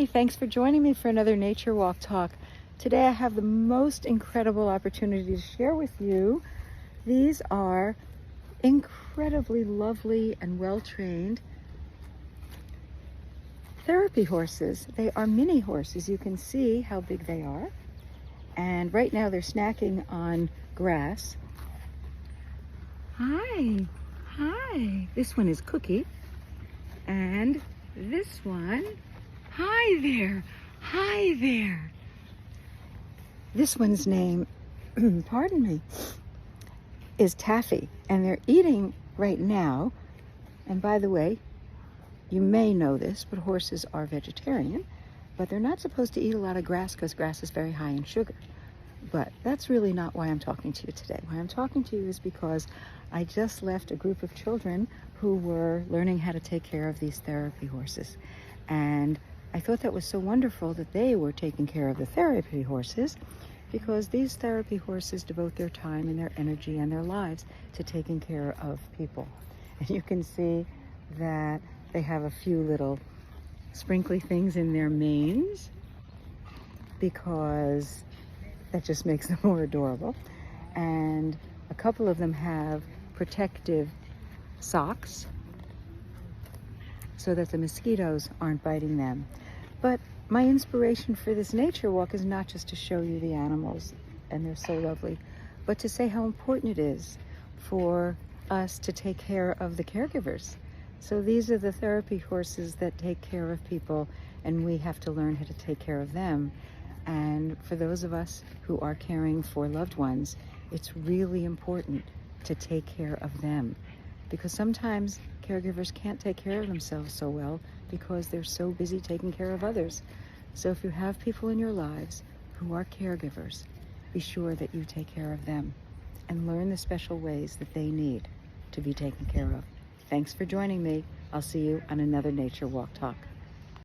Hey, thanks for joining me for another Nature Walk Talk. Today I have the most incredible opportunity to share with you. These are incredibly lovely and well-trained therapy horses. They are mini horses. You can see how big they are. And right now they're snacking on grass. Hi, hi. This one is Cookie. And this one, hi there, hi there. This one's name, pardon me, is Taffy. And they're eating right now. And by the way, you may know this, but horses are vegetarian, but they're not supposed to eat a lot of grass because grass is very high in sugar. But that's really not why I'm talking to you today. Why I'm talking to you is because I just left a group of children who were learning how to take care of these therapy horses. And I thought that was so wonderful that they were taking care of the therapy horses, because these therapy horses devote their time and their energy and their lives to taking care of people. And you can see that they have a few little sprinkly things in their manes, because that just makes them more adorable. And a couple of them have protective socks so that the mosquitoes aren't biting them. But my inspiration for this nature walk is not just to show you the animals, and they're so lovely, but to say how important it is for us to take care of the caregivers. So these are the therapy horses that take care of people, and we have to learn how to take care of them. And for those of us who are caring for loved ones, it's really important to take care of them, because sometimes caregivers can't take care of themselves so well because they're so busy taking care of others. So if you have people in your lives who are caregivers, be sure that you take care of them and learn the special ways that they need to be taken care of. Thanks for joining me. I'll see you on another Nature Walk Talk.